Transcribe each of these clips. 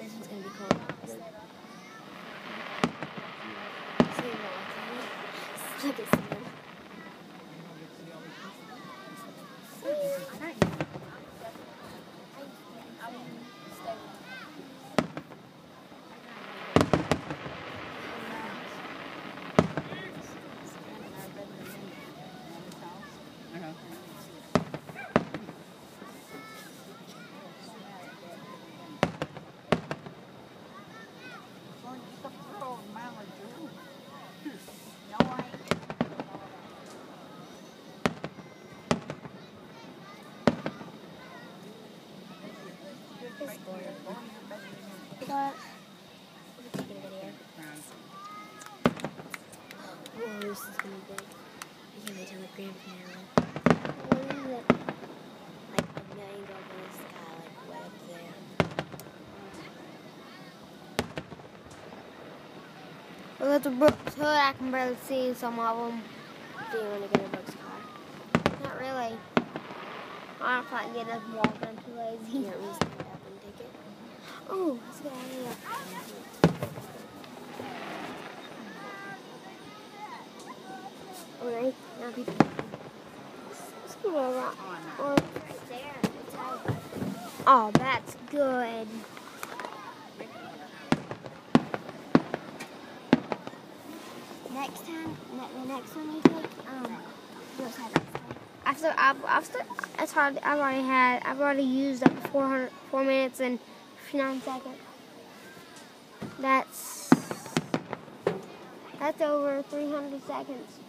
This one's gonna be cool. Look at someone. But we're taking a video. Whoa, this is gonna be big. I can't wait till the grand finale. What is it? Like a million gold in the sky, like way up there. Well, that's a Brooks Hood. I can barely see some of them. Do you want to get a Brooks car? Not really. I don't feel like getting up and walking. I'm too lazy. Yeah, we stand up and take it. Oh, that's a good idea. Alright, now people. Scoot over. Right there. It's over. Oh, that's good. Next time, the next one you take, you'll have it. I've already used up to 4 minutes and 59 seconds. That's over 300 seconds.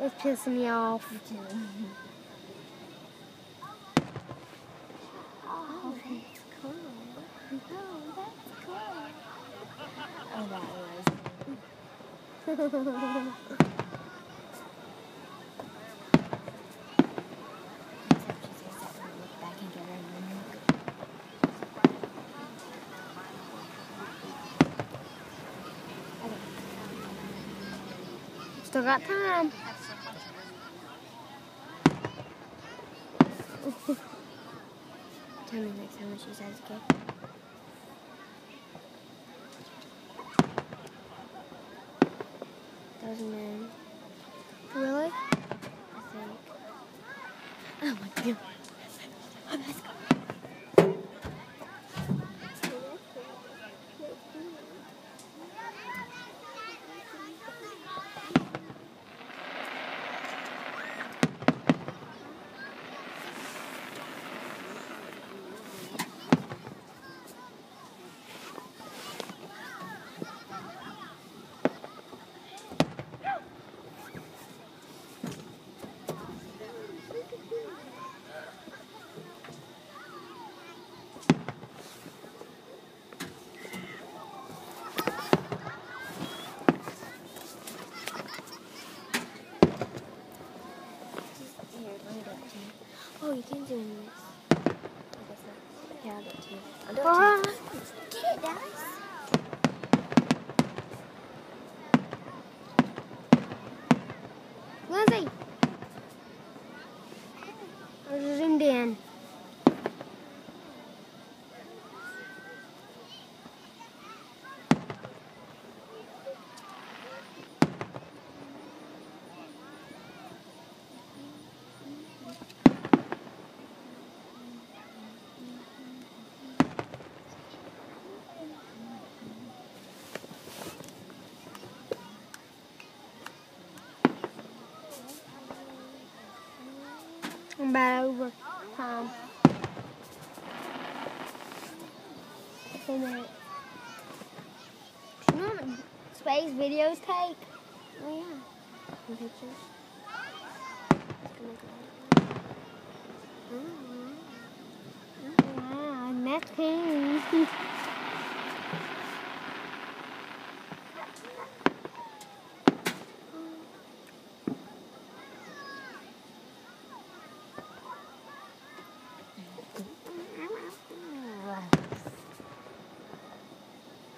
It's pissing me off. Oh, that's cool. Oh, that's cool. Oh, that was. Still got time. Tell me next time when she says, okay? Doesn't mean. Really? I think. Oh my god. Oh, let's go. Oh, you can do this. I guess not. Yeah, I'll do it too. I'll do it too. Get it, Dallas. Lindsay! I was zoomed in. I'm about over time. so much. You know how much space videos take? Oh yeah. And pictures. Wow, and that's cool.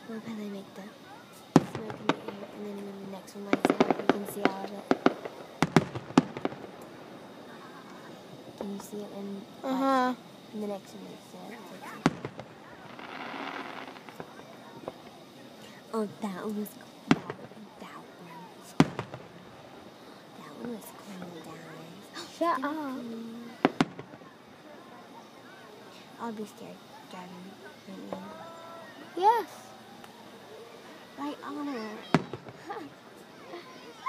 Look how they make the smoke in the air, and then when the next one lights up, you can see all of it. Can you see it? And and the next one lights up. Oh, that one was that one was cool, guys. Shut up. I'll be scared driving right now. Yes. Right on it.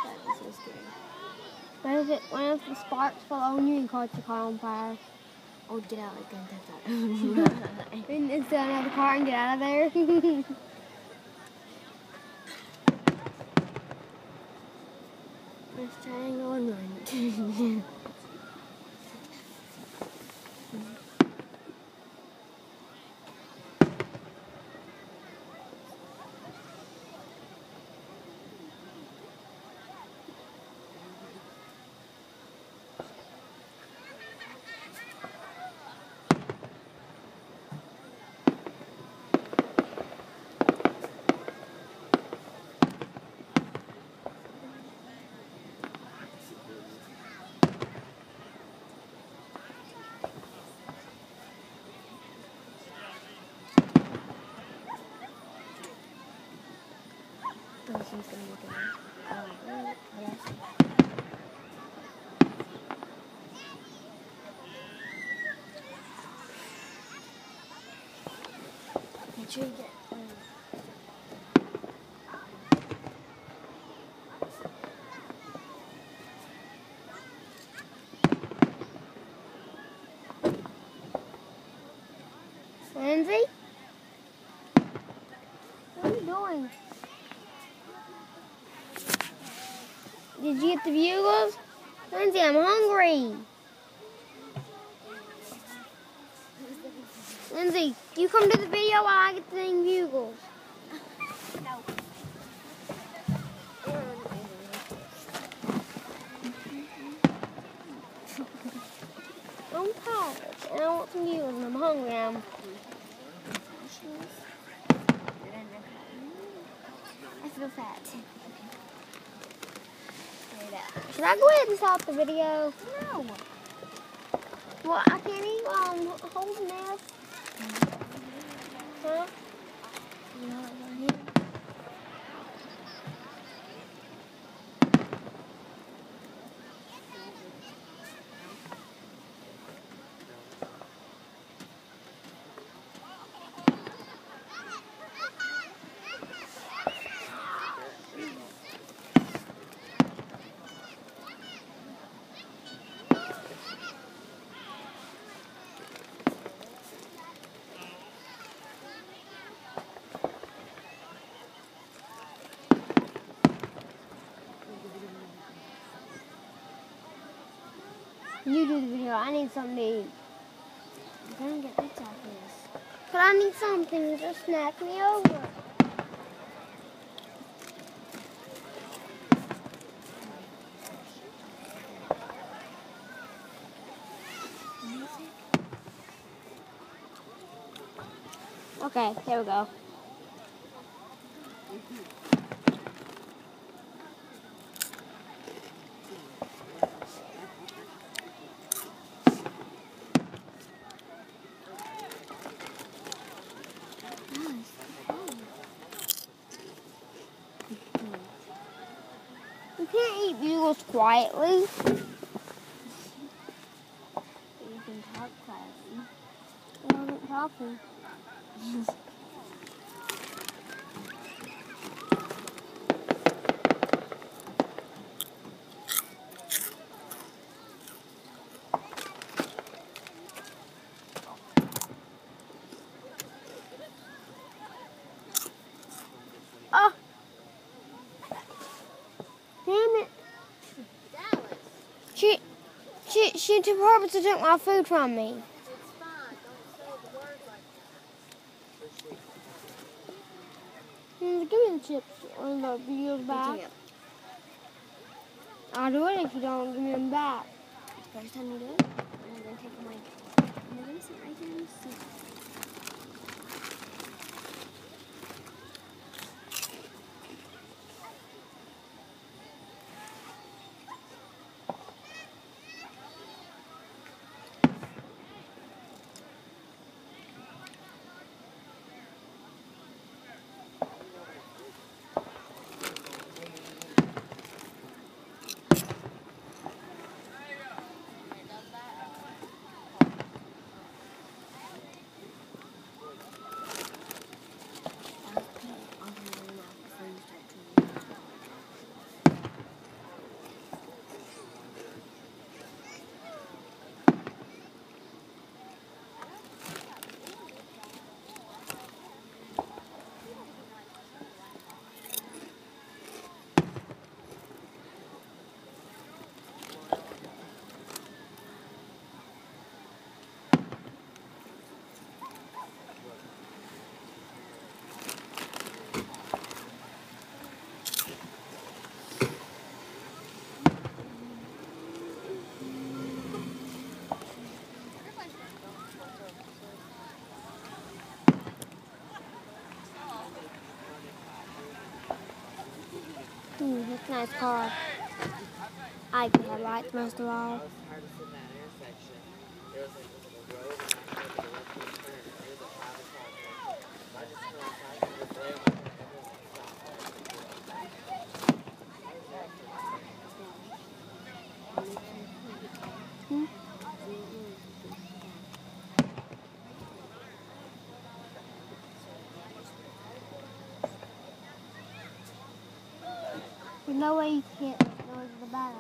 That was so scary. When if the sparks fall on you and caught your car on fire? Oh, get out like that. And instead of another car and get out of there. Let's triangle and run. Make sure you get Lindsay? What are you doing? Did you get the bugles? Lindsay, I'm hungry. Lindsay, you come to the video while I get the dang bugles. No. I'm tired and I want some bugles and I'm hungry. I feel fat. Should I go ahead and stop the video? No. Well, I can't eat while I'm holding this. Huh? You know what's on here? You do the video. I need something to eat. I'm gonna get pizza after this. But I need something to just snack me over. Okay, here we go. You can't eat bugles quietly. You can talk quietly. I wasn't talking. She purposely took my food from me. It's fine. Don't say the words like that. Give me the chips or the videos back. I'll do it if you don't give me them back. First time you do it, I'm going to take them away. I'm going to sit right here in the seat. That's a nice car. I could have liked most of all. There's no way you can't make noise in the bag.